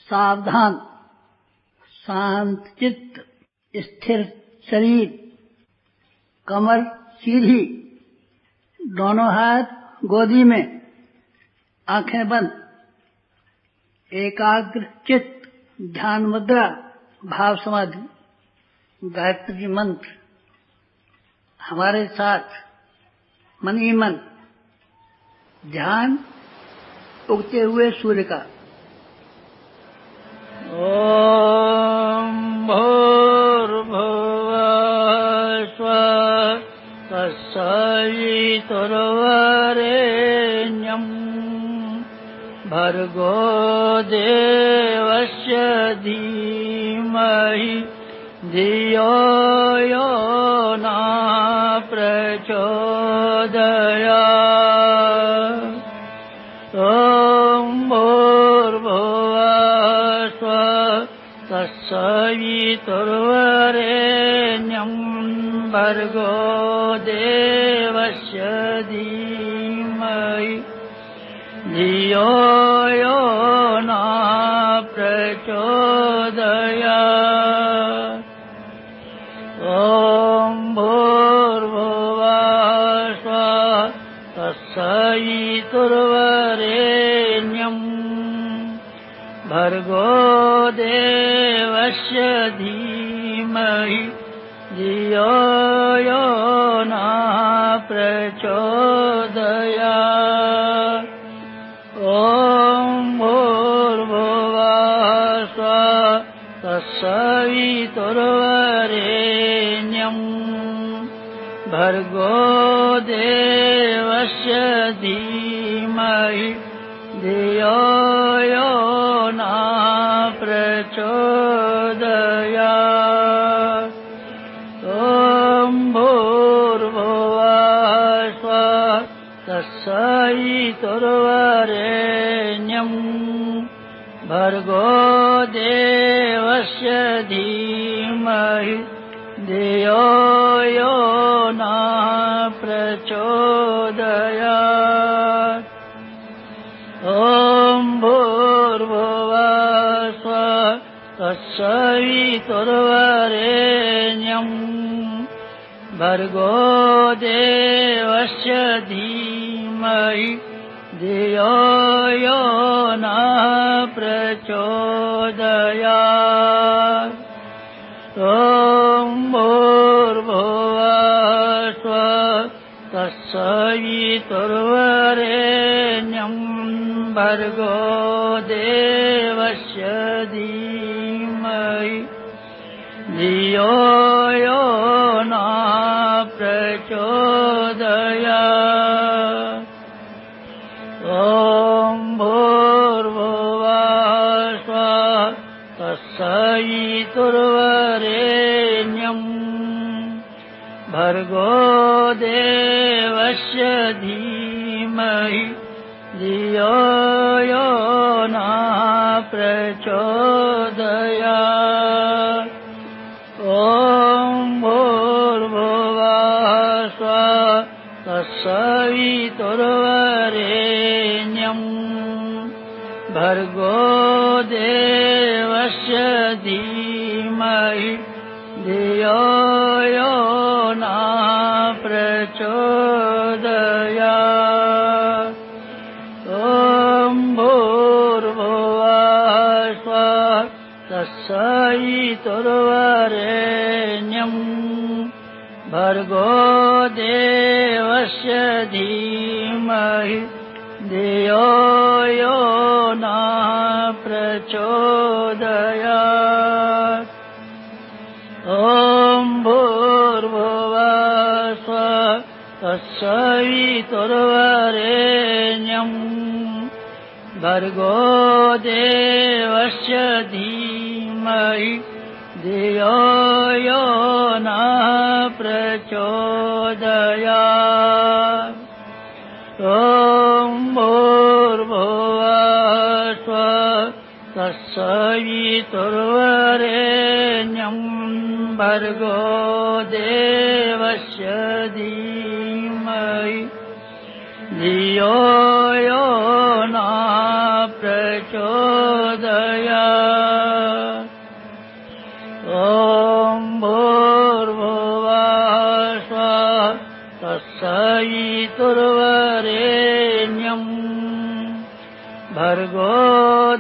सावधान, शांत चित्त, स्थिर शरीर, कमर सीधी, दोनों हाथ गोदी में, आंखें बंद, एकाग्र चित्त, ध्यान मुद्रा, भाव समाधि, गायत्री मंत्र हमारे साथ मन ही मन, ध्यान उगते हुए सूर्य का। ओम भूर्भुवः स्वः तत्सवितुर्वरेण्यं भर्गो देवस्य धीमहि धियो यो नः प्रचोदयात्। ओम भूर्भुवः स्वः तत्सवितुर्वरेण्यं भर्गो देवस्य धीमहि धियो यो नः प्रचोदयात्। ओम भूर्भुवः स्वः तत्सवितुर्वरेण्यं भर्गो देवस्य धीमहि धियो यो नः प्रचोदयात्। ओम भूर्भुवः स्वः तत्सवितुर्वरेण्यं भर्गो देवस्य धीमहि धियो यो नः प्रचोदयात्। ओम भूर्भुवः स्वः तत्सवितुर्वरेण्यं भर्गो देवस्य धीमहि धियो यो नः प्रचोदयात्। ओम भूर्भुवः स्वः तत्सवितुर्वरेण्यं भर्गो देवस्य धीमहि धियो यो नः प्रचोदयात्। ओम भूर्भुवः स्वः तत्सवितुर्वरेण्यं भर्गो देवस्य धीमहि धियो यो नः प्रचोदयात्। ओम भूर्भुवः स्वः तत्सवितुर्वरेण्यं भर्गो देवस्य धीमहि धियो यो नः प्रचोदयात्। ओम भूर्भुवः स्वः तत्सवितुर्वरेण्यं भर्गो देवस्य धीमहि धियो यो नः प्रचोदयात्। ओम भूर्भुवः स्वः तत्सवितुर्वरेण्यं भर्गो देवस्य धीमहि धियो यो नः प्रचोदयात्। ओम भूर्भुवः स्वः तत्सवितुर्वरेण्यं भर्गो देवस्य धीमहि धियो यो नः प्रचोदयात्। ओम भूर्भुवः स्वः तत्सवितुर्वरेण्यं भर्गो देवस्य धीमहि धियो यो नः प्रचोदयात्। प्रचोदयात्। ॐ भूर्भुवः स्वः तत्सवितुर्वरेण्यम् भर्गो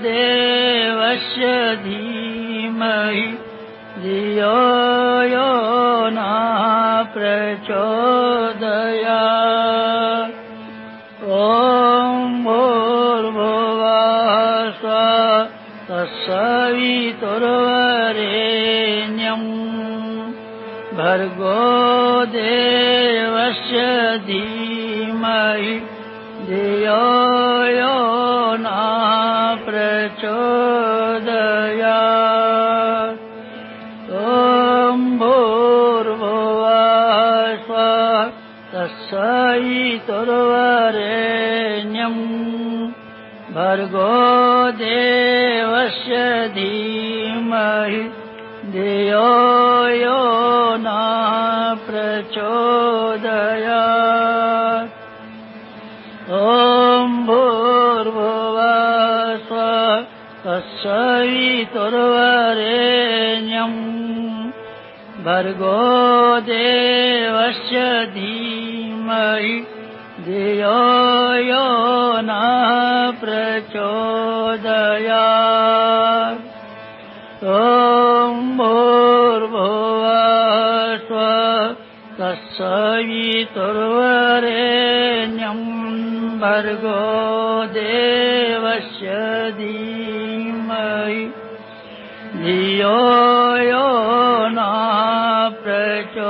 देवस्य धीमहि धियो यो नः प्रचोदयात्। ॐ भूर्भुवः स्वः तत्सवितुर्वरेण्यम् भर्गो देवस्य धीमहि धियो यो नः प्रचोदयात्। ॐ भूर्भुवः स्वः तत्सवितुर्वरेण्यम् भर्गो देवस्य धीमहि धियो यो नः प्रचोदयात्। ॐ भूर्भुवः स्वः तत्सवितुर्वरेण्यम् भर्गो देवस्य धीमहि धियो यो नः प्रचोदयात्। ॐ भूर्भुवः स्वः तत्सवितुर्वरेण्यम् भर्गो देवस्य धीमहि धियो यो नः प्रचोदयात्।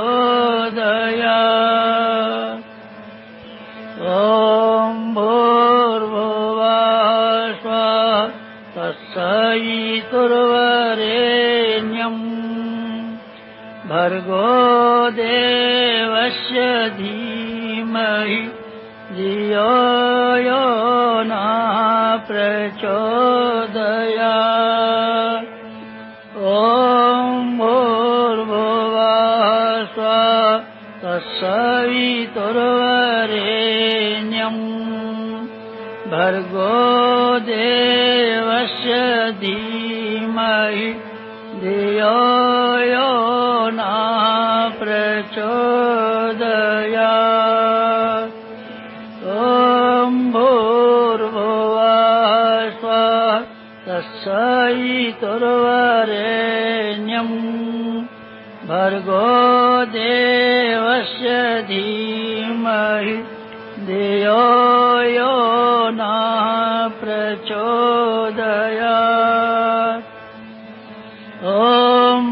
ॐ भूर्भुवः स्वः तत्सवितुर्वरेण्यम् भर्गो देवस्य धीमहि धियो यो नः प्रचोदयात्। ॐ भूर्भुवः स्वः तत्सवितुर्वरेण्यम् भर्गो देवस्य धीमहि धियो यो नः प्रचोदयात्। ॐ भूर्भुवः स्वः तत्सवितुर्वरेण्यम् भर्गो देवस्य धीमहि धियो यो नः प्रचोदयात्। ॐ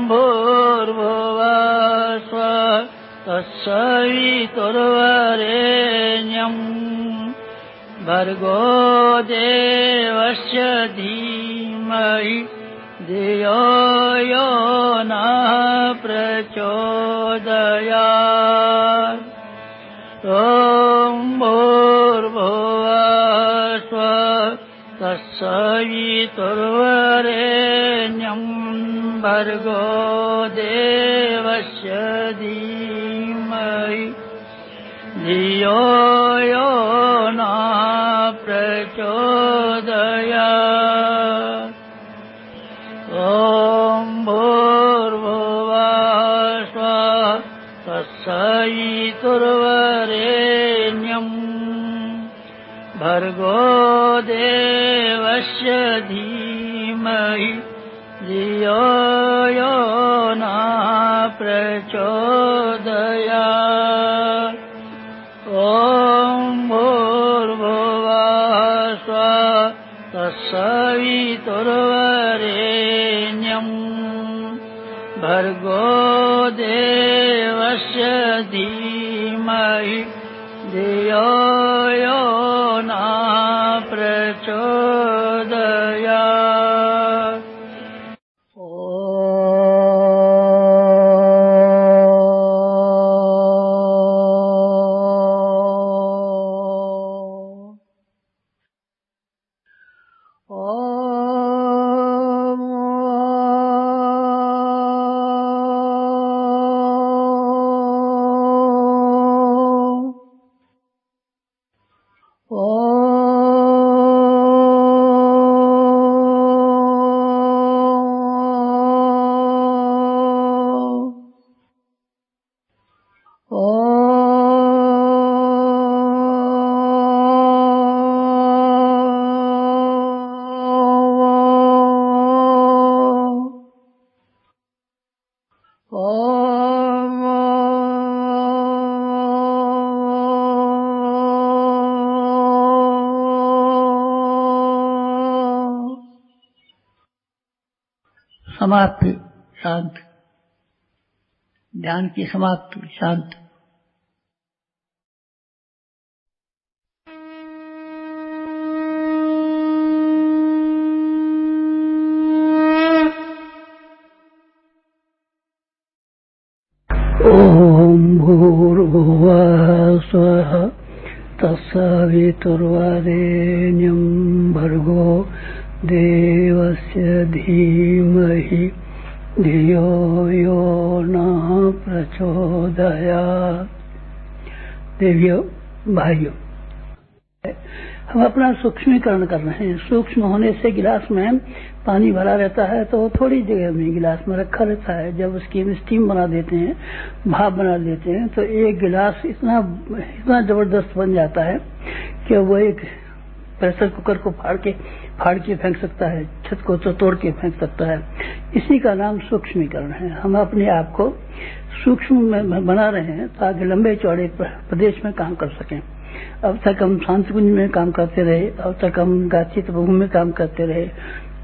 भूर्भुवः स्वः तत्सवितुर्वरेण्यम् भर्गो देवस्य धीमहि धियो यो नः प्रचोदयात्। ॐ भूर्भुवः स्वः तत्सवितुर्वरेण्यम् भर्गो देवस्य धीमहि धियो यो नः प्रचोदयात्। ॐ भूर्भुवः स्वः तत्सवितुर्वरेण्यम् भर्गो देवस्य धीमहि धियो यो नः प्रचोदयात्। ॐ भूर्भुवः स्वः तत्सवितुर्वरेण्यम् भर्गो देवस्य धीमहि धियो यो नः प्रचोदयात्। समाप्ति शांत, ध्यान की समाप्ति शांत। ओम भूर्भुवः स्वः तत्सवितुर्वरेण्यं भर्गो देवस्य धीमहि धियो यो नः प्रचोदयात्। देवियों भाइयों, हम अपना सूक्ष्मीकरण कर रहे हैं। सूक्ष्म होने से गिलास में पानी भरा रहता है तो थोड़ी जगह में गिलास में रखा रहता है। जब उसकी हम स्टीम बना देते हैं, भाप बना देते हैं, तो एक गिलास इतना जबरदस्त बन जाता है कि वो एक प्रेशर कुकर को फाड़ के फेंक सकता है, छत को तो तोड़ के फेंक सकता है। इसी का नाम सूक्ष्मीकरण है। हम अपने आप को सूक्ष्म में बना रहे हैं ताकि लंबे चौड़े प्रदेश में काम कर सकें। अब तक हम शांति कुंज में काम करते रहे, अब तक हम गाची तपोभूमि में काम करते रहे,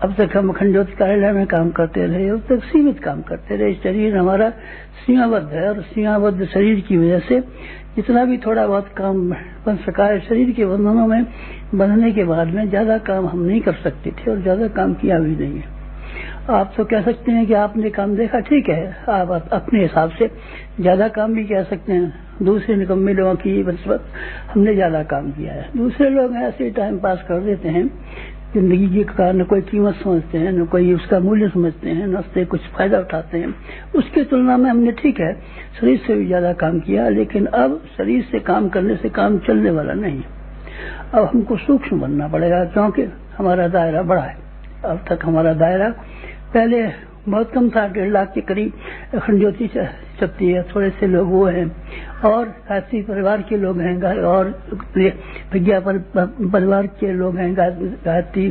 अब तक हम अखंड ज्योति कार्यालय में काम करते रहे, अब तक सीमित काम करते रहे। शरीर हमारा सीमाबद्ध है और सीमाबद्ध शरीर की वजह से जितना भी थोड़ा बहुत काम बन सका है, शरीर के बंधनों में बंधने के बाद में ज्यादा काम हम नहीं कर सकते थे और ज्यादा काम किया भी नहीं है। आप तो कह सकते हैं कि आपने काम देखा, ठीक है, आप अपने हिसाब से ज्यादा काम भी कह सकते हैं। दूसरे निकम्मे लोगों की बनिस्बत हमने ज्यादा काम किया है। दूसरे लोग ऐसे ही टाइम पास कर देते हैं, जिंदगी का न कोई कीमत समझते हैं, न कोई उसका मूल्य समझते हैं, न उससे कुछ फायदा उठाते हैं। उसकी तुलना में हमने, ठीक है, शरीर से भी ज्यादा काम किया, लेकिन अब शरीर से काम करने से काम चलने वाला नहीं। अब हमको सूक्ष्म बनना पड़ेगा क्योंकि हमारा दायरा बड़ा है। अब तक हमारा दायरा पहले बहुत कम था, 1.5 लाख के करीब अखंड ज्योति चलती है। थोड़े से लोग वो हैं और गायत्री परिवार के लोग हैं और विज्ञा परिवार के लोग हैं, गायत्री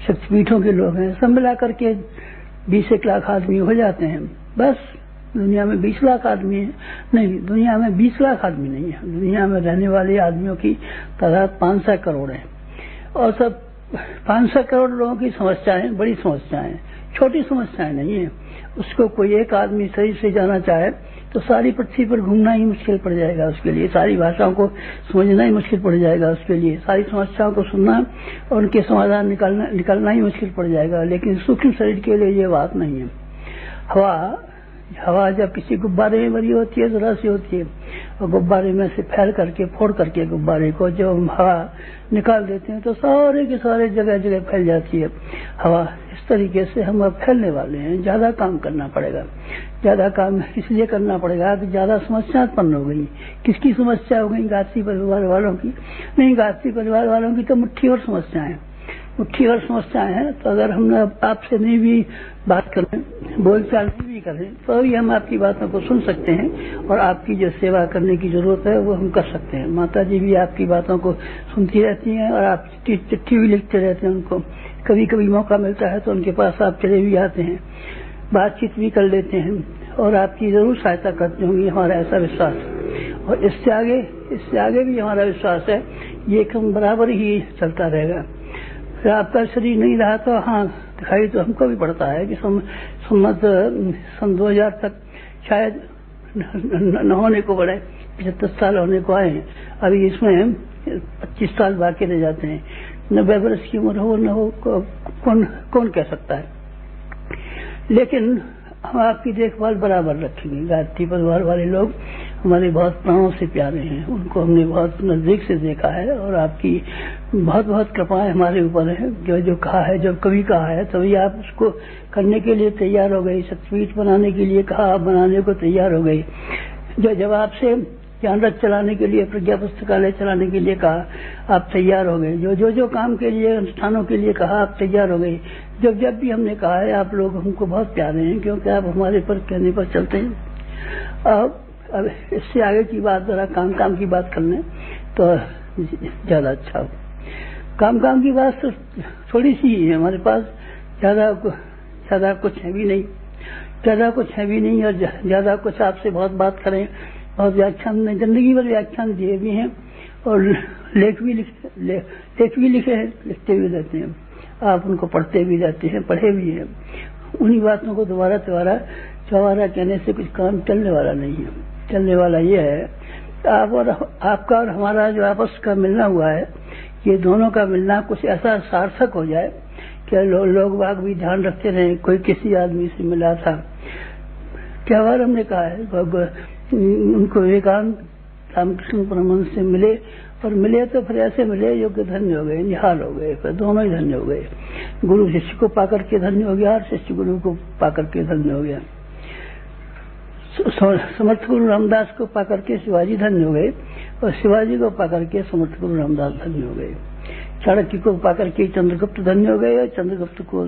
शक्तिपीठों के लोग हैं। सब मिला करके 20 लाख आदमी हो जाते हैं। बस दुनिया में 20 लाख आदमी है नहीं, दुनिया में 20 लाख आदमी नहीं है। दुनिया में रहने वाले आदमियों की तादाद 500 करोड़ है और सब 500 करोड़ लोगों की समस्याएं बड़ी समस्याएं, छोटी समस्याएं नहीं है। उसको कोई एक आदमी शरीर से जाना चाहे तो सारी पृथ्वी पर घूमना ही मुश्किल पड़ जाएगा उसके लिए, सारी भाषाओं को समझना ही मुश्किल पड़ जाएगा उसके लिए, सारी समस्याओं को सुनना और उनके समाधान निकालना ही मुश्किल पड़ जाएगा। लेकिन सूक्ष्म शरीर के लिए ये बात नहीं है। हवा जब किसी गुब्बारे में भरी होती है तो रस होती है और गुब्बारे में से फैल करके फोड़ करके गुब्बारे को जब हम हवा निकाल देते हैं तो सारे के सारे जगह जगह फैल जाती है हवा। इस तरीके से हम अब फैलने वाले हैं। ज्यादा काम करना पड़ेगा। ज्यादा काम इसलिए करना पड़ेगा कि ज्यादा समस्या उत्पन्न हो गई। किसकी समस्या हो गई? गायत्री परिवार वालों की नहीं, गायत्री परिवार वालों की तो मुट्ठी और समस्याएं हैं। तो अगर हम आपसे नहीं भी बात करें, बोलचाल नहीं भी करें, तो भी हम आपकी बातों को सुन सकते हैं और आपकी जो सेवा करने की जरूरत है वो हम कर सकते हैं। माता जी भी आपकी बातों को सुनती रहती हैं और आप चिट्ठी भी लिखते रहते हैं उनको। कभी कभी मौका मिलता है तो उनके पास आप चले भी आते हैं, बातचीत भी कर लेते हैं और आपकी जरूर सहायता करते होंगे, हमारा ऐसा विश्वास है। और इससे आगे भी हमारा विश्वास है ये काम बराबर ही चलता रहेगा। फिर आपका शरीर नहीं रहा तो हाँ, दिखाई तो हमको भी पड़ता है कि सन 2000 तक शायद न होने को पड़े, 75 साल होने को आए हैं। अभी इसमें 25 साल बाकी रह जाते हैं। 90 वर्ष की उम्र हो न हो कौन कह सकता है। लेकिन हम आपकी देखभाल बराबर रखेंगे। गायत्री परिवार वाले लोग हमारे बहुत प्राणों से प्यारे हैं, उनको हमने बहुत नजदीक से देखा है और आपकी बहुत बहुत कृपाएं हमारे ऊपर है। जो कहा है, जब कभी कहा है तभी आप उसको करने के लिए तैयार हो गए। शक्तिपीठ बनाने के लिए कहा, आप बनाने को तैयार हो गए। जब आपसे ज्ञान रथ चलाने के लिए, प्रज्ञा पुस्तकालय चलाने के लिए कहा, आप तैयार हो गए। जो काम के लिए, अनुष्ठानों के लिए कहा, आप तैयार हो गए। जब भी हमने कहा है, आप लोग हमको बहुत प्यारे हैं क्योंकि आप हमारे पर कहने पर चलते हैं। अब इससे आगे की बात जरा काम की बात कर लें तो ज्यादा अच्छा हो। काम की बात तो थोड़ी सी है हमारे पास, ज्यादा कुछ है भी नहीं, और ज्यादा कुछ आपसे बहुत बात करें। बहुत व्याख्यान में जिंदगी भर व्याख्यान दिए भी हैं और लेख भी लिखे हैं, लिखते भी रहते हैं। आप उनको पढ़ते भी रहते हैं, पढ़े भी हैं। उन्हीं बातों को दोबारा चौबारा कहने से कुछ काम चलने वाला नहीं है। चलने वाला ये है आपका और हमारा जो आपस का मिलना हुआ है, ये दोनों का मिलना कुछ ऐसा सार्थक हो जाए कि लोग बाग भी ध्यान रखते रहे। कोई किसी आदमी से मिला था, क्या बार हमने कहा है, उनको विवेकानंद रामकृष्ण परमहंस से मिले, और मिले तो फिर ऐसे मिले जो कि धन्य हो गए, निहाल हो गए, फिर दोनों ही धन्य हो गए। गुरु शिष्य को पाकर के धन्य हो गया और शिष्य गुरु को पाकर के धन्य हो गया। समर्थ गुरु रामदास को पाकर के शिवाजी धन्य हो गए, और शिवाजी को पाकर के समर्थ गुरु रामदास धन्य हो गए। चाणक्य को पाकर के चंद्रगुप्त धन्य हो गए, और चंद्रगुप्त को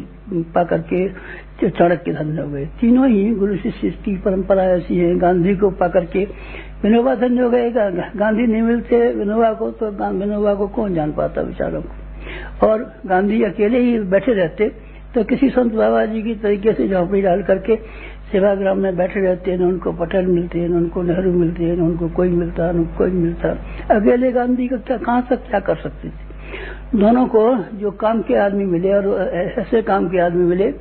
पाकर के चाणक्य धन्य हो गए। तीनों ही गुरु शिष्य की परंपरा ऐसी है। गांधी को पाकर के विनोबा धन्य हो गए। गांधी नहीं मिलते विनोबा को तो विनोबा को कौन जान पाता बेचारों को। और गांधी अकेले ही बैठे रहते तो किसी संत बाबा जी की तरीके से झोंपड़ी डाल करके सेवाग्राम में बैठे रहते हैं, उनको पटेल मिलते हैं, उनको नेहरू मिलते हैं, उनको कोई मिलता, उनको कोई मिलता। अकेले गांधी का क्या कहाँ तक क्या कर सकते थे। दोनों को जो काम के आदमी मिले, और ऐसे काम के आदमी मिले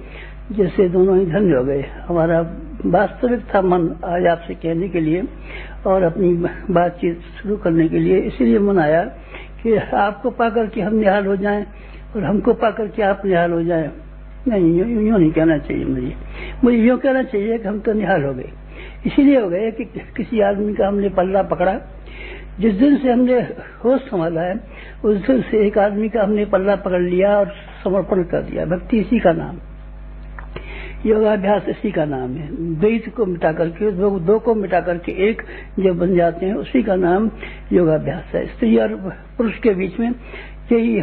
जैसे दोनों ही धन्य हो गए। हमारा वास्तविक था मन आज आपसे कहने के लिए और अपनी बातचीत शुरू करने के लिए, इसलिए मन आया कि आपको पाकर के हम निहाल हो जाएं और हमको पाकर के आप निहाल हो जाएं। नहीं, यूं नहीं कहना चाहिए। मुझे यूं कहना चाहिए कि हम तो निहाल हो गए। इसीलिए हो गए कि किसी आदमी का हमने पल्ला पकड़ा। जिस दिन से हमने होश संभाला है उस दिन से एक आदमी का हमने पल्ला पकड़ लिया और समर्पण कर दिया। भक्ति इसी का नाम, योगाभ्यास इसी का नाम है। द्वैत को मिटा करके, दो को मिटा करके एक जब बन जाते हैं, उसी का नाम योगाभ्यास है। स्त्री और पुरुष के बीच में यही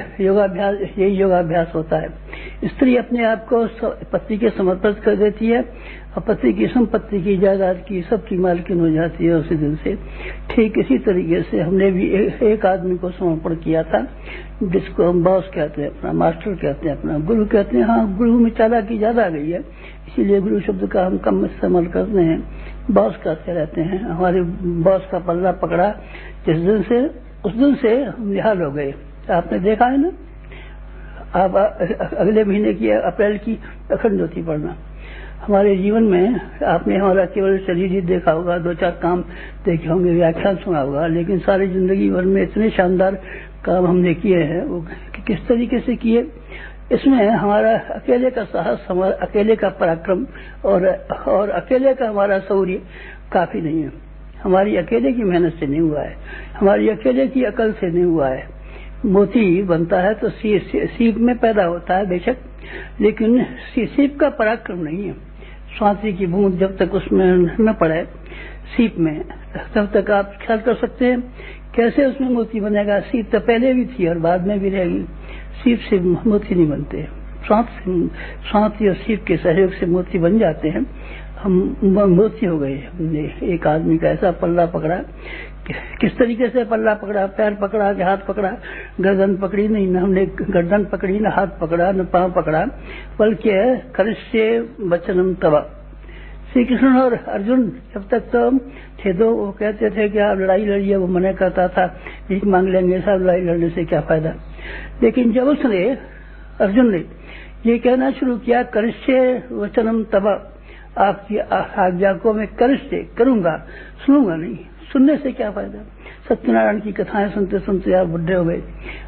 योगाभ्यास होता है। स्त्री अपने आप को पति के समर्पित कर देती है और पति की संपत्ति की, जायदाद की, सबकी मालकिन हो जाती है उसी दिन से। ठीक इसी तरीके से हमने भी एक आदमी को समर्पण किया था, जिसको हम बॉस कहते हैं, अपना मास्टर कहते हैं, अपना गुरु कहते हैं। हाँ, गुरु में चालाकी ज्यादा आ गई है, इसीलिए गुरु शब्द का हम कम इस्तेमाल करते हैं, बॉस कहते रहते हैं। हमारे बॉस का पल्ला पकड़ा जिस दिन से, उस दिन से हम निहाल हो गए। आपने देखा है ना, आप अगले महीने की अप्रैल की अखंड ज्योति पढ़ना। हमारे जीवन में आपने हमारा केवल शरीर ही देखा होगा, 2-4 काम देखे होंगे, व्याख्यान सुना होगा, लेकिन सारी जिंदगी भर में इतने शानदार काम हमने किए हैं, वो किस तरीके से किए। इसमें हमारा अकेले का साहस, हमारा अकेले का पराक्रम और अकेले का हमारा शौर्य काफी नहीं है। हमारी अकेले की मेहनत से नहीं हुआ है, हमारी अकेले की अकल से नहीं हुआ है। मोती बनता है तो सीप में पैदा होता है बेशक, लेकिन सीप का पराक्रम नहीं है। स्वाति की बूंद जब तक उसमें न पड़े सीप में, तब तक आप ख्याल कर सकते हैं कैसे उसमें मोती बनेगा। सीप तो पहले भी थी और बाद में भी रहेगी। सीप से मोती नहीं बनते, स्वाति और सीप के सहयोग से मोती बन जाते हैं। हम मोती हो गए। हमने एक आदमी का ऐसा पल्ला पकड़ा, किस तरीके से पल्ला पकड़ा, पैर पकड़ा कि हाथ पकड़ा, गर्दन पकड़ी नहीं, न हमने गर्दन पकड़ी, न हाथ पकड़ा, न पांव पकड़ा, बल्कि करिष्ये वचनम तव। श्री कृष्ण और अर्जुन जब तक तो थे दो, वो कहते थे कि आप लड़ाई लड़िए, वो मना करता था, भीख मांग लेंगे, सब लड़ाई लड़ने से क्या फायदा। लेकिन जब उसने, अर्जुन ने ये कहना शुरू किया, करिष्ये वचनम तव, आपकी आज्ञा को मैं करिष्ये करूंगा, सुनूंगा नहीं, सुनने से क्या फायदा। सत्यनारायण की कथाएं सुनते सुनते आप बुढ़े हो गए,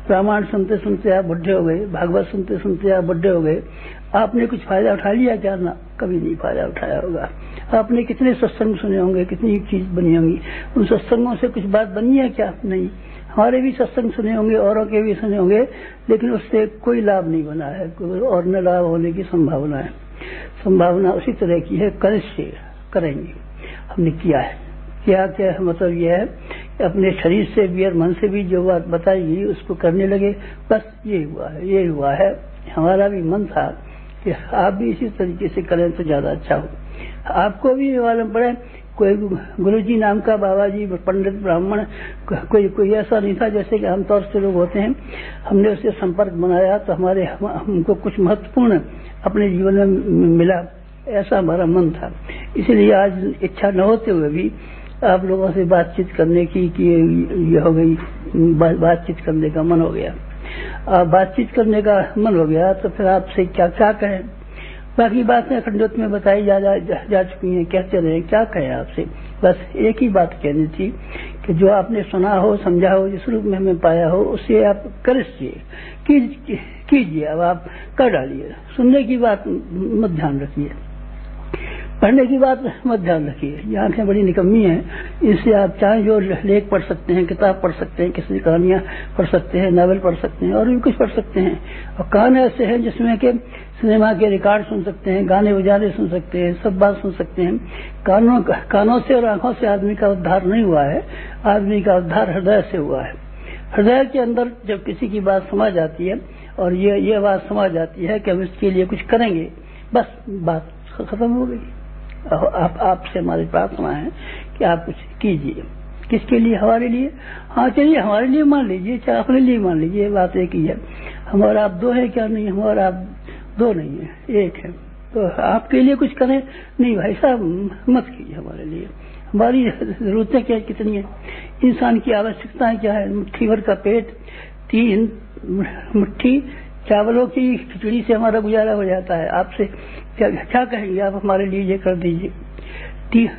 रामायण सुनते सुनते आप बुढ़े हो गए, भागवत सुनते सुनते आप बुढ़े हो गए। आपने कुछ फायदा उठा लिया क्या? ना, कभी नहीं फायदा उठाया होगा। आपने कितने सत्संग सुने होंगे, कितनी चीज बनी होंगी, उन सत्संगों से कुछ बात बनी है क्या? नहीं। हमारे भी सत्संग सुने होंगे, औरों के भी सुने होंगे, लेकिन उससे कोई लाभ नहीं बना है और न लाभ होने की संभावना है। संभावना उसी तरह की है, करिष्ये करेंगे। हमने किया है, क्या मतलब यह है कि अपने शरीर से भी और मन से भी जो बात बताई गई उसको करने लगे, बस ये हुआ है। हमारा भी मन था कि आप भी इसी तरीके से करें तो ज्यादा अच्छा हो। आपको भी मालूम पड़े, कोई गुरुजी नाम का, बाबा जी, पंडित, ब्राह्मण, कोई ऐसा नहीं था जैसे कि आमतौर से लोग होते हैं। हमने उससे संपर्क बनाया तो हमको कुछ महत्वपूर्ण अपने जीवन में मिला, ऐसा हमारा मन था। इसलिए आज इच्छा न होते हुए भी आप लोगों से बातचीत करने की ये हो गई, बातचीत करने का मन हो गया। बातचीत करने का मन हो गया तो फिर आपसे क्या कहें। बाकी बातें खंडोत में बताई जा चुकी हैं, कहते रहे, क्या कहें आपसे। बस एक ही बात कहनी थी कि जो आपने सुना हो, समझा हो, जिस रूप में हमें पाया हो, उसे आप करिए, कीजिए। अब आप कर डालिए। सुनने की बात मत ध्यान रखिए, पढ़ने की बात मत ध्यान रखिए। ये आंखें बड़ी निकम्मी हैं, इससे आप चाहे जो लेख पढ़ सकते हैं, किताब पढ़ सकते हैं, किसी कहानियां पढ़ सकते हैं, नावल पढ़ सकते हैं, और भी कुछ पढ़ सकते हैं। और कान ऐसे हैं जिसमें कि सिनेमा के रिकॉर्ड सुन सकते हैं, गाने बजाने सुन सकते हैं, सब बात सुन सकते हैं। कानों से और आंखों से आदमी का उद्धार नहीं हुआ है, आदमी का उद्धार हृदय से हुआ है। हृदय के अंदर जब किसी की बात समझ आती है और ये बात समझ आती है कि हम इसके लिए कुछ करेंगे, बस बात खत्म हो गई। आपसे हमारी प्रार्थना है कि आप कुछ कीजिए। किसके लिए? हमारे लिए। हाँ चलिए, हमारे लिए मान लीजिए, चाहे अपने लिए मान लीजिए, बात एक ही है। हम और आप दो है क्या? नहीं, हम और आप दो नहीं है, एक है। तो आपके लिए कुछ करें? नहीं भाई साहब, मत कीजिए हमारे लिए। हमारी जरूरतें क्या, कितनी है? इंसान की आवश्यकताएं क्या है? मुट्ठी भर का पेट, 3 मुट्ठी चावलों की खिचड़ी से हमारा गुजारा हो जाता है। आपसे क्या कहेंगे आप? हमारे लिए ये कर दीजिए।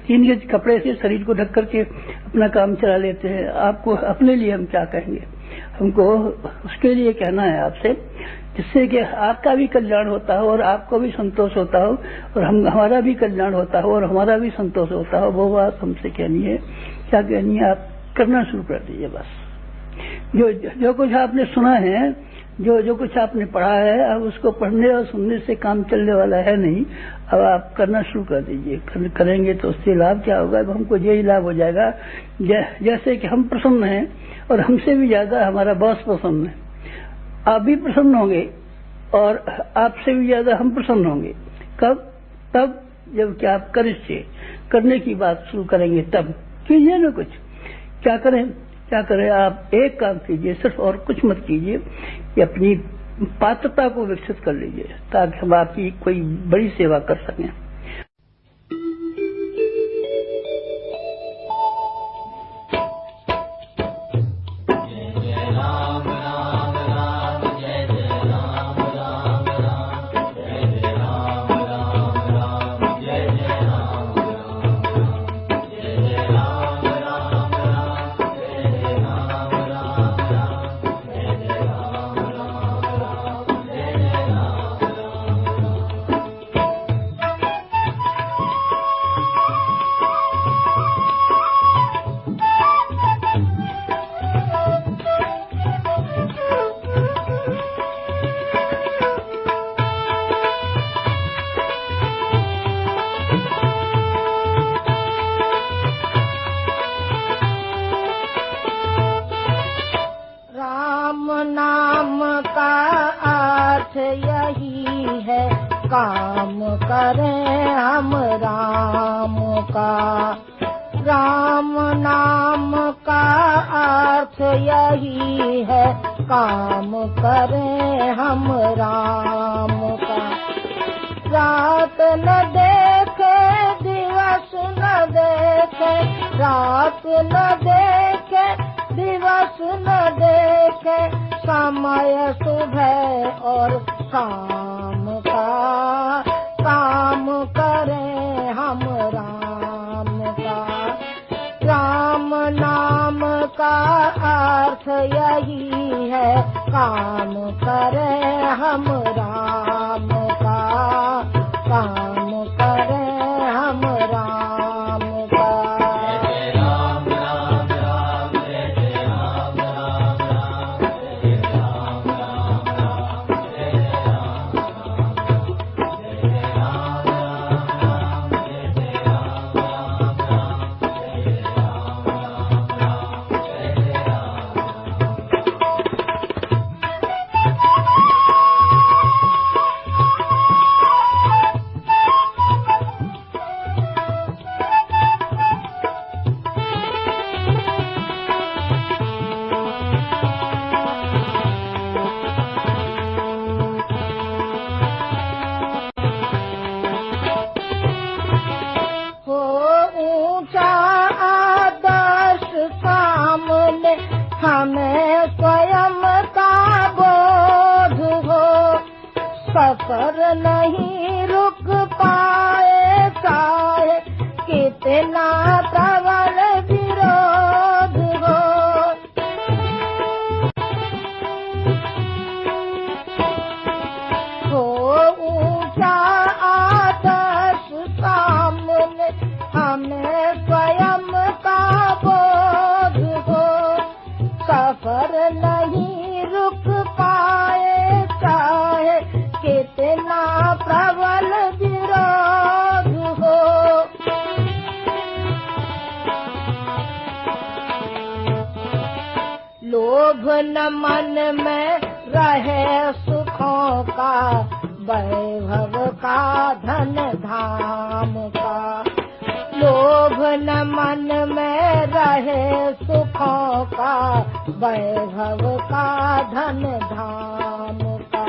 3 गज कपड़े से शरीर को ढक करके अपना काम चला लेते हैं। आपको अपने लिए हम क्या कहेंगे? हमको उसके लिए कहना है आपसे, जिससे कि आपका भी कल्याण होता हो और आपको भी संतोष होता हो, और हमारा भी कल्याण होता हो और हमारा भी संतोष होता हो। वो बात हमसे कहनी है। क्या कहनी है? आप करना शुरू कर दीजिए। बस जो कुछ आपने सुना है, जो कुछ आपने पढ़ा है, अब उसको पढ़ने और सुनने से काम चलने वाला है नहीं। अब आप करना शुरू कर दीजिए। करेंगे तो उससे लाभ क्या होगा? अब हमको यही लाभ हो जाएगा, जैसे कि हम प्रसन्न हैं और हमसे भी ज्यादा हमारा बॉस प्रसन्न है। आप भी प्रसन्न होंगे और आपसे भी ज्यादा हम प्रसन्न होंगे। कब? तब जब कि आप करने की बात शुरू करेंगे, तब कीजिए ना कुछ। क्या करें? आप एक काम कीजिए सिर्फ, और कुछ मत कीजिए, कि अपनी पात्रता को विकसित कर लीजिए, ताकि हम आपकी कोई बड़ी सेवा कर सकें। यही है, काम करें हम राम का। राम नाम का अर्थ यही है, काम करें हम राम का। रात न देखे, दिवस न देखे, रात न देखे, दिवस न देखे, समय सुबह और शाम का। काम करें हम राम का। राम नाम का अर्थ यही है, काम करें हम राम का। काम करें हम राम का। हमें स्वयं का बोध हो, सफर नहीं रुक लोभ न मन में रहे सुखों का, वैभव का धन धाम का। लोभ न मन में रहे सुखों का, वैभव का धन धाम का।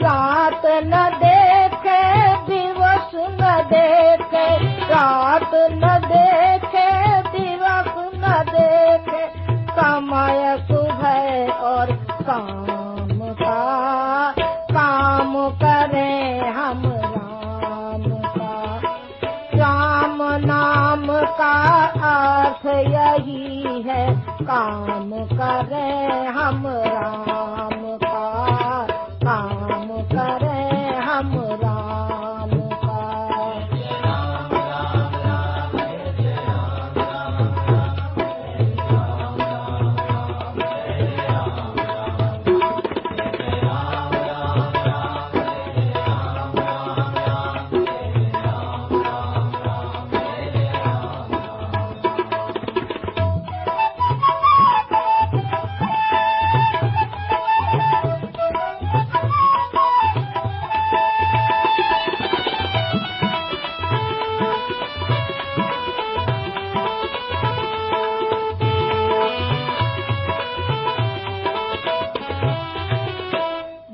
रात न देखे दिवस न देखे, रात न देखे दिवस न देखे, समय सुबह और शाम का। काम करें हम राम का। राम नाम का अर्थ यही है, काम करें हम राम का। काम करें हम राम का।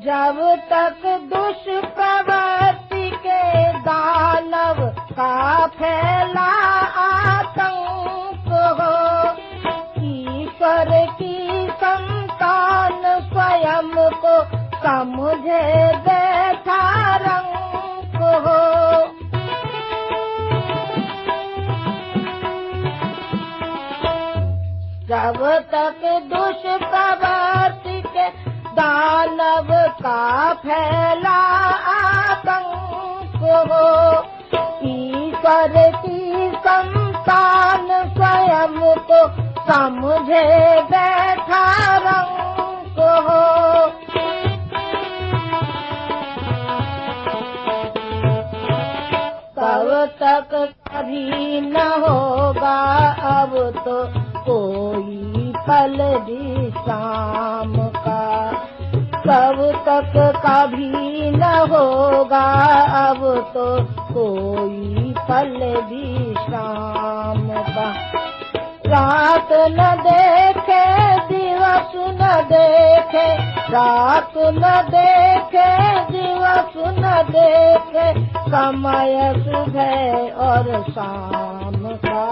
जब तक दुष्प्रवृत्ति के दानव का फैला आतंक हो, ईश्वर की संतान स्वयं को समझे बैठा रंग हो। जब तक दुष्प्रवृत्ति के दानव का फैला आतंक हो, ईश्वर की संतान स्वयं को समझे बैठा रंग हो। तब तक कभी न होगा अब तो कोई पल विश्राम का। तब तक कभी न होगा अब तो कोई पल विश्राम का। रात न देखे दिवस न देखे, रात न देखे दिवस न देखे, समय सुबह और शाम का।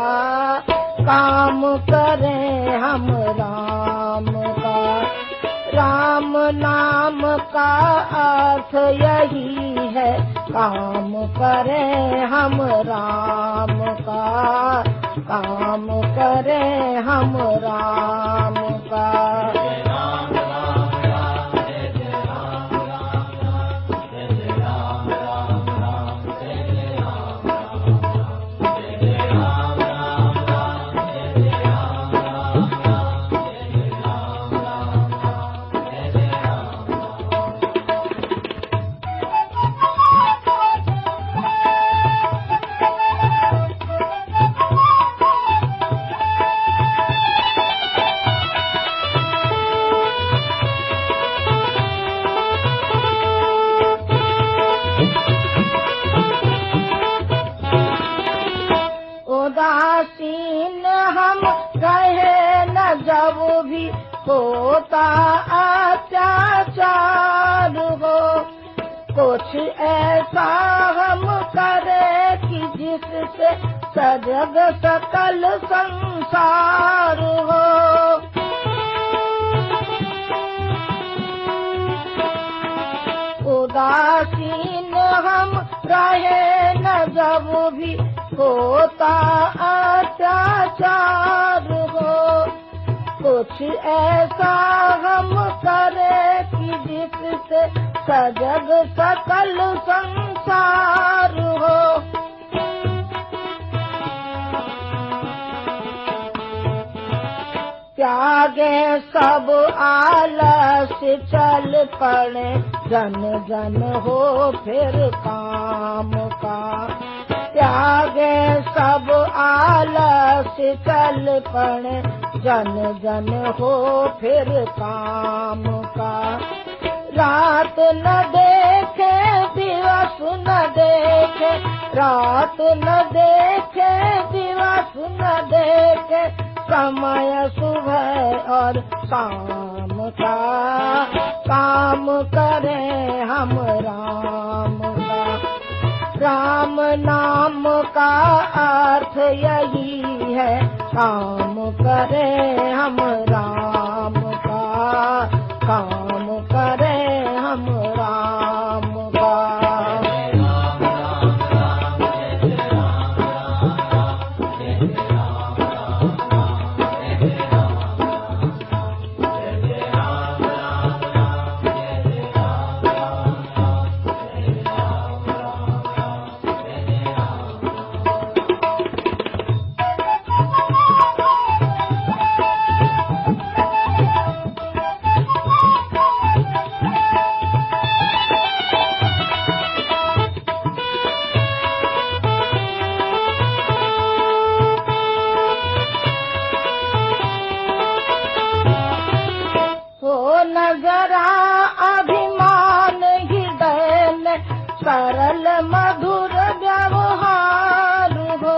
काम करें हम राम का। राम नाम का अर्थ यही है, काम करें हम राम का। काम करें हम राम का। उदासीन हम रहे न जब भी होता अत्याचार हो, कुछ ऐसा हम करे कि जिससे सजग सकल संसार हो। उदासीन हम रहे न जब भी होता अत्याचार हो, कुछ ऐसा हम करे कि जिससे सजग सकल संसार हो। त्यागे सब आलस चल पड़े, जन जन हो फिर काम का। त्यागे सब आलस चल पड़े, जन जन हो फिर काम का। रात न देखे दिवस न देखे, रात न देखे दिवस न देखे, समय सुबह और शाम का। काम करें हम राम का। राम नाम का अर्थ यही है, काम करें हम राम का। काम करें हम राम का। सरल मधुर व्यवहार हो,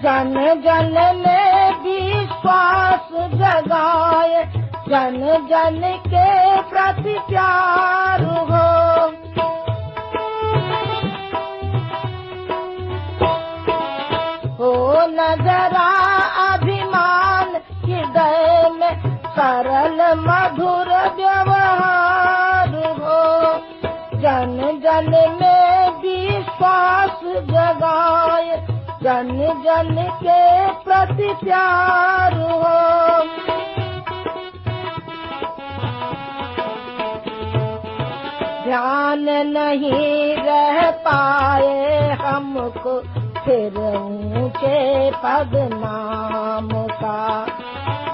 जन जन में विश्वास जगाए, जन जन के प्रति प्यार हो। हो न जरा अभिमान हृदय में, सरल मधुर व्यवहार हो, जन जन में विश्वास जगाए, जन जन के प्रति प्यार हो। ध्यान नहीं रह पाए हमको फिर ऊंचे पद नाम का।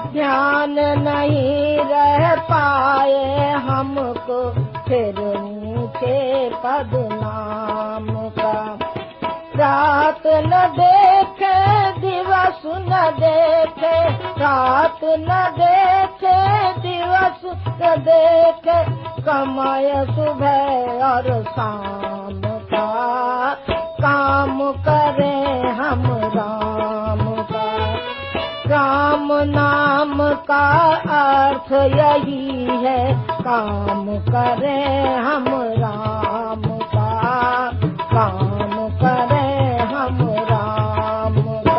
ध्यान नहीं रह पाए हमको फिर ऊंचे पद नाम का। रात न देखे दिवस न देखे, रात न देखे दिवस न देखे, समय सुबह और शाम का। काम करें हम राम का। राम नाम का अर्थ यही है, काम करें हम राम का। काम करें हम राम का।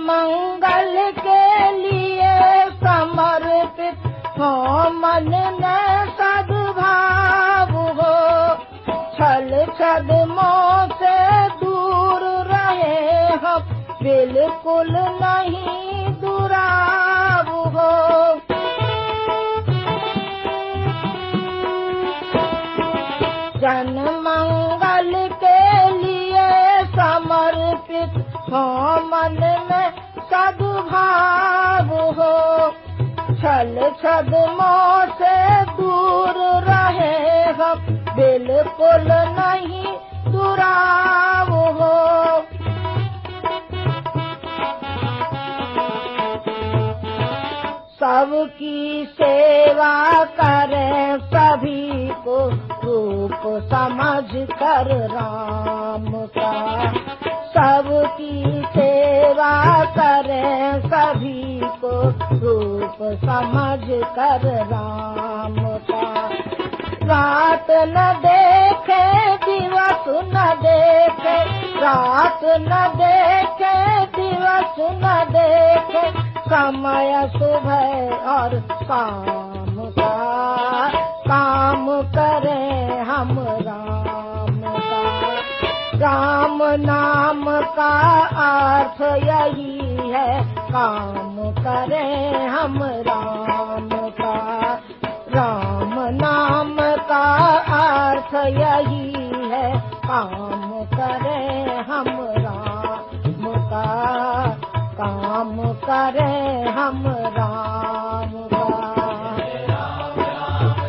मंगल के लिए समर्पित हो मन में सद्भाव हो, छल छद्मों से दूर रहे हम, बिल्कुल नहीं दुराव हो। जन मंगल के लिए समर्पित हो मन में सद्भाव हो, छल छद्मों से दूर रहे हम, बिल्कुल नहीं दुराव हो। सबकी सेवा करें सभी को रूप समझ कर राम का। सबकी सेवा करें सभी को रूप समझ कर राम का। रात न देखे दिवस न देखे, रात न देखे दिवस न देखे, समय सुबह और शाम का। काम करें हम राम का। राम नाम का अर्थ यही है, काम करें हम राम का। राम नाम का अर्थ यही है, काम करें हम राम का। काम करें हम राम का।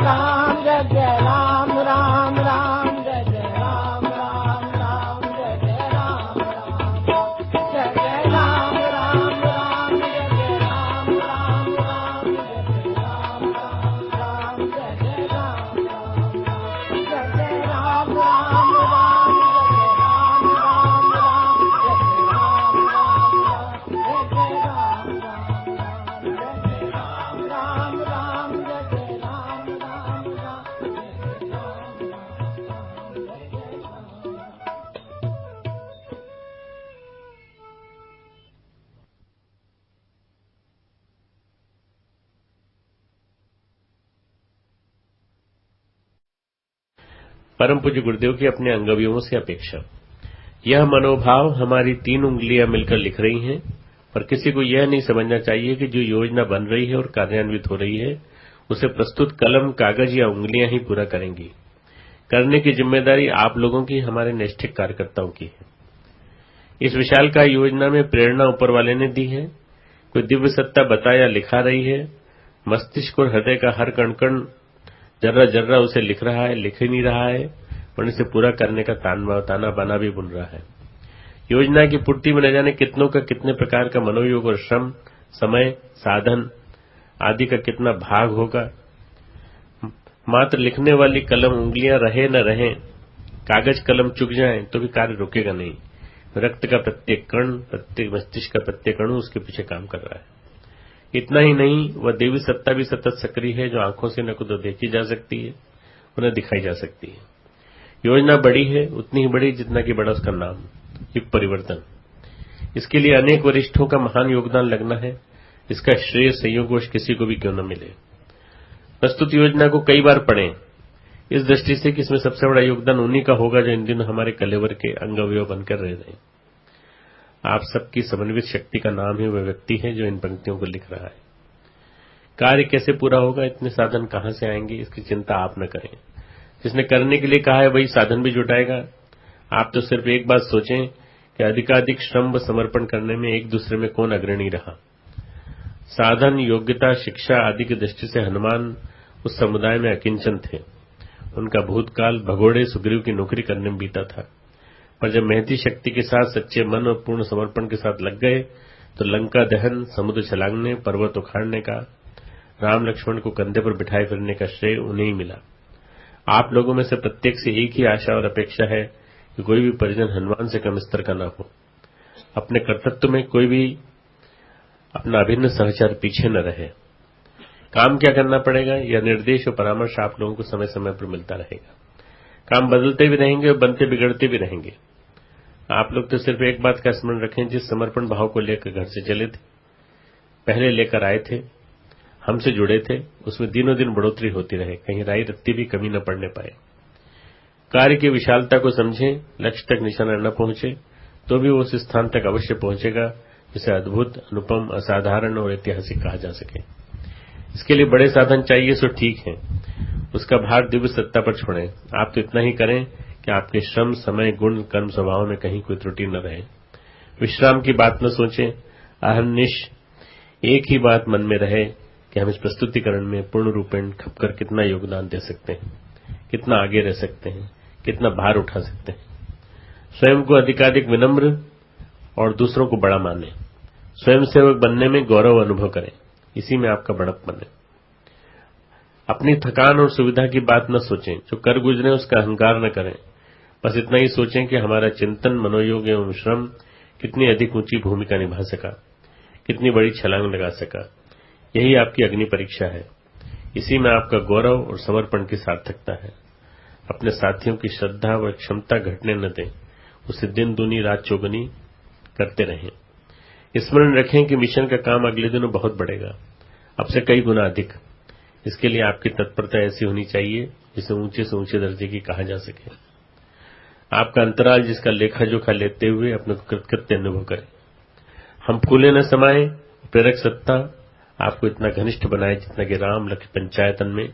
राम जय राम राम राम जय राम राम राम जय राम राम जय राम राम राम जय राम राम राम जय राम राम राम जय राम राम जय राम राम राम जय राम राम राम जय राम राम जय राम राम राम जय राम राम परम पूज्य गुरुदेव की अपने अंगवियों से अपेक्षा। यह मनोभाव हमारी 3 उंगलियां मिलकर लिख रही हैं, पर किसी को यह नहीं समझना चाहिए कि जो योजना बन रही है और कार्यान्वित हो रही है उसे प्रस्तुत कलम, कागज या उंगलियां ही पूरा करेंगी। करने की जिम्मेदारी आप लोगों की, हमारे निष्ठिक कार्यकर्ताओं की है। इस विशालकाय योजना में प्रेरणा ऊपर वाले ने दी है। कोई दिव्य सत्ता बता या लिखा रही है। मस्तिष्क और हृदय का हर कण कण जर्रा जर्रा उसे लिख रहा है, लिख ही नहीं रहा है, और इसे पूरा करने का ताना बाना भी बुन रहा है। योजना की पूर्ति में न जाने कितनों का कितने प्रकार का मनोयोग और श्रम, समय, साधन आदि का कितना भाग होगा। मात्र लिखने वाली कलम उंगलियां रहे न रहे, कागज कलम चुक जाएं तो भी कार्य रुकेगा नहीं। रक्त का प्रत्येक कण, प्रत्येक मस्तिष्क का प्रत्येक अणु उसके पीछे काम कर रहा है। इतना ही नहीं, वह देवी सत्ता भी सतत सक्रिय है, जो आंखों से न तो देखी जा सकती है उन्हें दिखाई जा सकती है। योजना बड़ी है, उतनी ही बड़ी जितना कि बड़ा उसका नाम, युग परिवर्तन। इसके लिए अनेक वरिष्ठों का महान योगदान लगना है। इसका श्रेय संयोगवश किसी को भी क्यों न मिले। प्रस्तुत योजना को कई बार पढ़ें, इस दृष्टि से कि इसमें सबसे बड़ा योगदान उन्हीं का होगा जो इन दिनों हमारे कलेवर के अंगअवयव बनकर रह रहे हैं। आप सबकी समन्वित शक्ति का नाम ही वह व्यक्ति है जो इन पंक्तियों को लिख रहा है। कार्य कैसे पूरा होगा, इतने साधन कहां से आएंगे, इसकी चिंता आप न करें। जिसने करने के लिए कहा है वही साधन भी जुटाएगा। आप तो सिर्फ एक बात सोचें कि अधिकाधिक श्रम व समर्पण करने में एक दूसरे में कौन अग्रणी रहा। साधन, योग्यता, शिक्षा आदि की दृष्टि से हनुमान उस समुदाय में अकिंचन थे। उनका भूतकाल भगोड़े सुग्रीव की नौकरी करने में बीता था, पर जब मेहती शक्ति के साथ सच्चे मन और पूर्ण समर्पण के साथ लग गए तो लंका दहन, समुद्र छलांगने, पर्वत उखाड़ने का, राम लक्ष्मण को कंधे पर बिठाए फिरने का श्रेय उन्हें ही मिला। आप लोगों में से प्रत्येक से एक ही आशा और अपेक्षा है कि कोई भी परिजन हनुमान से कम स्तर का न हो। अपने कर्तव्य में कोई भी अपना अभिन्न सहचर पीछे न रहे। काम क्या करना पड़ेगा, यह निर्देश और परामर्श आप लोगों को समय समय पर मिलता रहेगा। काम बदलते भी रहेंगे और बनते बिगड़ते भी रहेंगे। आप लोग तो सिर्फ एक बात का स्मरण रखें, जिस समर्पण भाव को लेकर घर से चले थे, पहले लेकर आए थे, हमसे जुड़े थे, उसमें दिनों दिन बढ़ोतरी होती रहे, कहीं राई रत्ती भी कमी न पड़ने पाए। कार्य की विशालता को समझें, लक्ष्य तक निशाना न पहुंचे तो भी वो उस स्थान तक अवश्य पहुंचेगा जिसे अद्भुत, अनुपम, असाधारण और ऐतिहासिक कहा जा सके। इसके लिए बड़े साधन चाहिए सो ठीक है, उसका भार दिव्य सत्ता पर छोड़ें। आप तो इतना ही करें कि आपके श्रम, समय, गुण, कर्म, स्वभाव में कहीं कोई त्रुटि न रहे। विश्राम की बात न सोचें। अहर्निश एक ही बात मन में रहे कि हम इस प्रस्तुतिकरण में पूर्ण रूपेण खपकर कितना योगदान दे सकते हैं, कितना आगे रह सकते हैं, कितना भार उठा सकते हैं। स्वयं को अधिकाधिक विनम्र और दूसरों को बड़ा माने। स्वयं सेवक बनने में गौरव अनुभव करें, इसी में आपका बड़प्पन है। अपनी थकान और सुविधा की बात न सोचें, जो कर गुजरे उसका अहंकार न करें। बस इतना ही सोचें कि हमारा चिंतन, मनोयोग एवं श्रम कितनी अधिक ऊंची भूमिका निभा सका, कितनी बड़ी छलांग लगा सका। यही आपकी अग्नि परीक्षा है। इसी में आपका गौरव और समर्पण की सार्थकता है। अपने साथियों की श्रद्धा व क्षमता घटने न दें, उसे दिन दूनी रात चौगुनी करते रहें। स्मरण रखें कि मिशन का काम अगले दिनों बहुत बढ़ेगा, अब से कई गुना अधिक। इसके लिए आपकी तत्परता ऐसी होनी चाहिए जिसे ऊंचे से ऊंचे दर्जे की कहा जा सके। आपका अंतराल जिसका लेखा जोखा लेते हुए अपने को कृतकृत्य अनुभव करे। हम फूले न समाये, प्रेरक सत्ता आपको इतना घनिष्ठ बनाए जितना कि राम लक्ष्मण पंचायतन में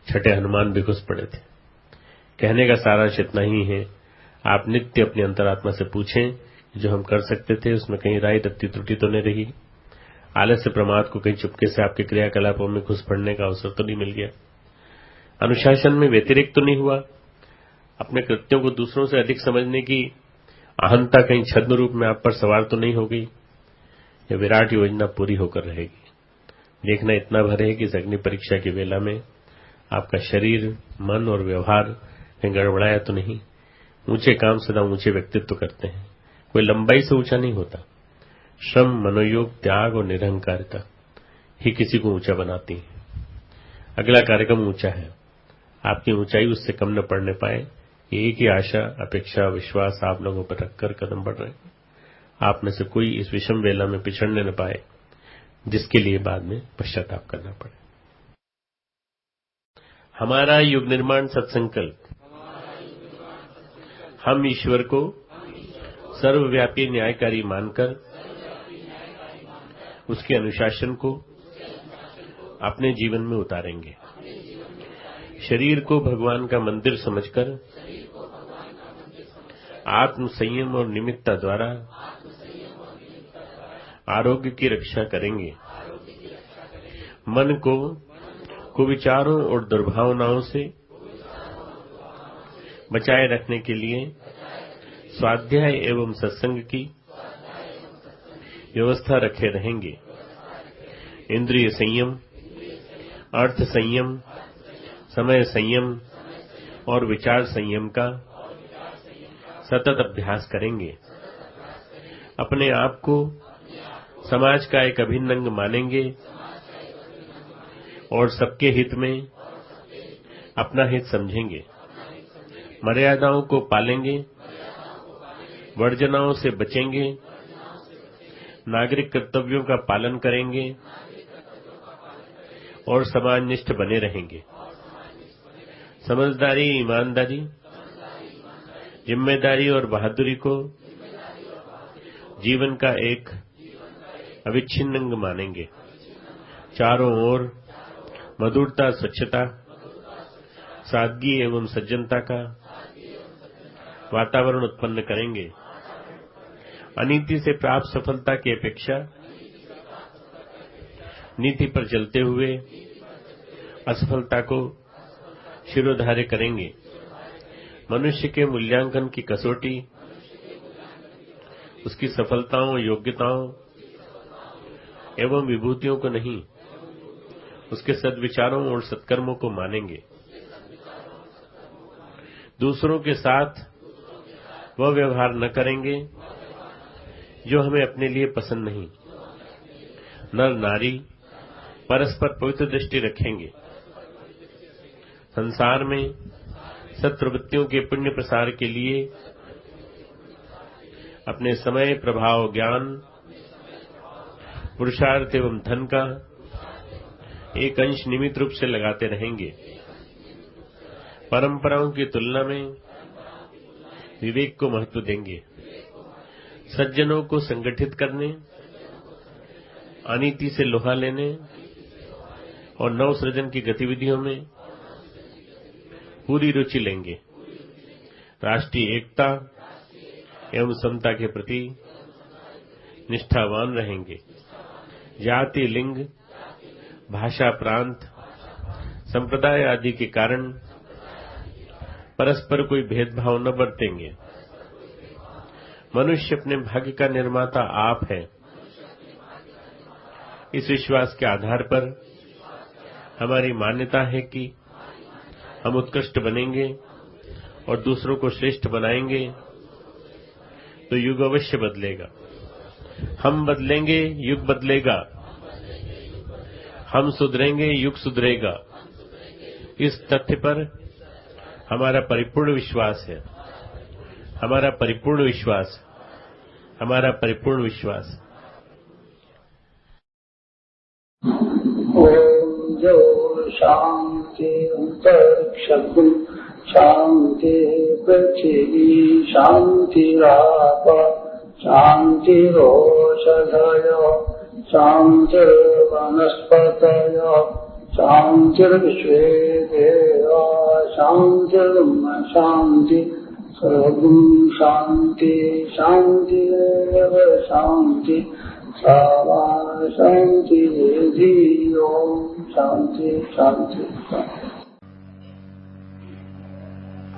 छठे हनुमान भी घुस पड़े थे। कहने का सारांश इतना ही है, आप नित्य अपनी अंतरात्मा से पूछें कि जो हम कर सकते थे उसमें कहीं राय रत्ती त्रुटि तो नहीं रही, आलस्य प्रमाद को कहीं चुपके से आपके क्रियाकलापों में घुस पड़ने का अवसर तो नहीं मिल गया, अनुशासन में व्यतिरेक तो नहीं हुआ, अपने कृत्यों को दूसरों से अधिक समझने की अहंता कहीं छद्म रूप में आप पर सवार तो नहीं हो गई। यह विराट योजना पूरी होकर रहेगी। देखना इतना भर है कि इस अग्नि परीक्षा की वेला में आपका शरीर, मन और व्यवहार कहीं गड़बड़ाया तो नहीं। ऊंचे काम सदा ऊंचे व्यक्तित्व करते हैं, कोई लंबाई से ऊंचा नहीं होता। श्रम, मनोयोग, त्याग और निरहंकारिता ही किसी को ऊंचा बनाती है। अगला कार्यक्रम ऊंचा है, आपकी ऊंचाई उससे कम न पड़ने पाए, एक ही आशा, अपेक्षा, विश्वास आप लोगों पर रखकर कदम बढ़ रहे हैं। आप में से कोई इस विषम वेला में पिछड़ने न पाए जिसके लिए बाद में पश्चाताप करना पड़े। हमारा युग निर्माण सत्संकल्प, हम ईश्वर को सर्वव्यापी न्यायकारी मानकर उसके अनुशासन को अपने जीवन में उतारेंगे। शरीर को भगवान का मंदिर समझकर आत्म संयम और निमित्ता द्वारा आरोग्य की रक्षा करेंगे। मन को कुविचारों और दुर्भावनाओं से बचाए रखने के लिए स्वाध्याय एवं सत्संग की व्यवस्था रखे रहेंगे। इंद्रिय संयम, अर्थ संयम, समय संयम और विचार संयम का सतत अभ्यास करेंगे। अपने आप को समाज का एक अभिन्न अंग मानेंगे और सबके हित में अपना हित समझेंगे। मर्यादाओं को पालेंगे, वर्जनाओं से बचेंगे, नागरिक कर्तव्यों का पालन करेंगे और समाजनिष्ठ बने रहेंगे। समझदारी, ईमानदारी, जिम्मेदारी और बहादुरी को जीवन का एक अविच्छिन्न अंग मानेंगे। चारों ओर मधुरता, स्वच्छता, सादगी एवं सज्जनता का वातावरण उत्पन्न करेंगे। अनीति से प्राप्त सफलता की अपेक्षा नीति पर चलते हुए असफलता को शिरोधार्य करेंगे। मनुष्य के मूल्यांकन की कसौटी उसकी सफलताओं, योग्यताओं एवं विभूतियों को नहीं, उसके सद्विचारों और सत्कर्मों को मानेंगे। दूसरों के साथ वह व्यवहार न करेंगे जो हमें अपने लिए पसंद नहीं। नर नारी परस्पर पवित्र दृष्टि रखेंगे। संसार में सत्प्रवृत्तियों के पुण्य प्रसार के लिए अपने समय, प्रभाव, ज्ञान, पुरुषार्थ एवं धन का एक अंश नियमित रूप से लगाते रहेंगे। परंपराओं की तुलना में विवेक को महत्व देंगे। सज्जनों को संगठित करने, अनीति से लोहा लेने और नवसृजन की गतिविधियों में पूरी रुचि लेंगे। राष्ट्रीय एकता एवं समता के प्रति निष्ठावान रहेंगे। जाति, लिंग, भाषा, प्रांत, संप्रदाय आदि के कारण परस्पर कोई भेदभाव न बरतेंगे। मनुष्य अपने भाग्य का निर्माता आप है। इस विश्वास के आधार पर हमारी मान्यता है कि हम उत्कृष्ट बनेंगे और दूसरों को श्रेष्ठ बनाएंगे तो युग अवश्य बदलेगा। हम बदलेंगे, युग बदलेगा। हम सुधरेंगे, युग सुधरेगा। इस तथ्य पर हमारा परिपूर्ण विश्वास है। हमारा परिपूर्ण विश्वास, हमारा परिपूर्ण विश्वास। ओम जो शांति अंतरिक्षं शांति पृथिवी शांतिराप शांतिरोषधयो शांतिर्वनस्पतयो शांतिर्विश्वे देवा शांतिर्ब्रह्म शांति सर्वं शांति शांतिरेव शांति सावा शांति ओम शांति शांति।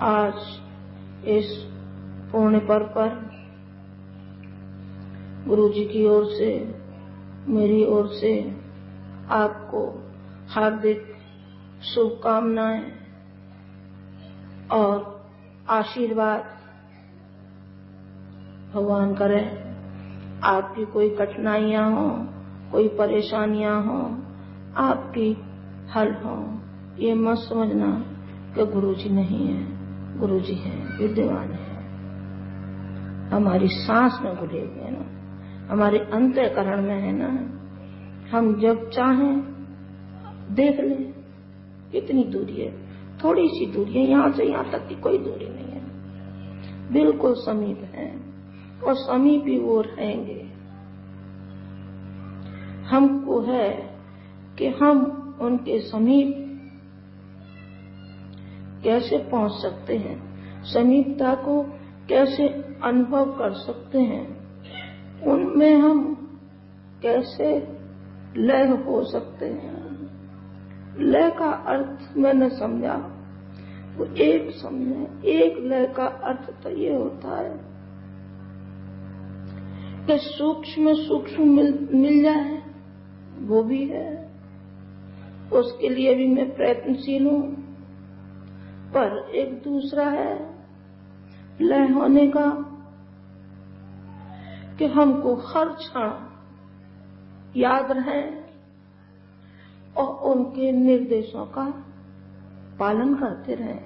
आज इस पुण्य पर्व पर गुरु जी की ओर से, मेरी ओर से आपको हार्दिक शुभकामनाएं और आशीर्वाद। भगवान करे आपकी कोई कठिनाइयां हो, कोई परेशानियां हो, आपकी हल हो। ये मत समझना कि गुरु जी नहीं है, गुरु जी है, विद्यमान है। हमारी सांस में घुले हुए है ना, हमारे अंतःकरण में है ना। हम जब चाहें देख लें कितनी दूरी है, थोड़ी सी दूरी है, यहाँ से यहाँ तक की कोई दूरी नहीं है, बिल्कुल समीप है और समीप ही वो रहेंगे। हमको है कि हम उनके समीप कैसे पहुंच सकते हैं, समीपता को कैसे अनुभव कर सकते हैं, उनमें हम कैसे लय हो सकते हैं। लय का अर्थ मैंने समझा, वो एक समझे। एक लय का अर्थ तो ये होता है कि सूक्ष्म सूक्ष्म मिल जाए, वो भी है, उसके लिए भी मैं प्रयत्नशील हूं। पर एक दूसरा है लय होने का कि हमको हर क्षण याद रहे और उनके निर्देशों का पालन करते रहे।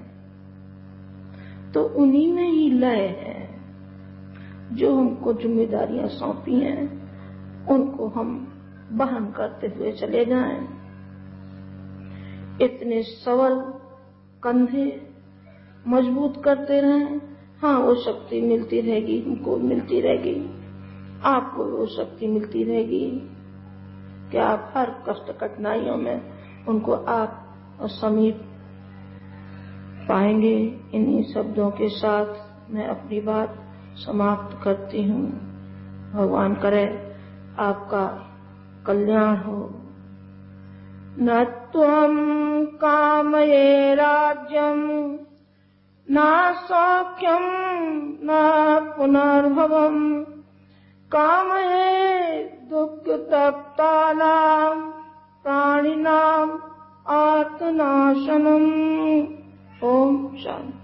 तो उन्हीं में ही लय है। जो हमको जिम्मेदारियां सौंपी हैं उनको हम वहन करते हुए चले जाएं। इतने सबल कंधे मजबूत करते रहें। हाँ, वो शक्ति मिलती रहेगी, हमको मिलती रहेगी, आपको वो शक्ति मिलती रहेगी कि आप हर कष्ट कठिनाइयों में उनको आप समीप पाएंगे। इन्हीं शब्दों के साथ मैं अपनी बात समाप्त करती हूँ। भगवान करे आपका कल्याण हो। न त्वं कामये राज्यं न सौख्यं न पुनर्भवं कामये दुःखतप्तानां प्राणिनां आर्तनाशनम्। ओम शांति।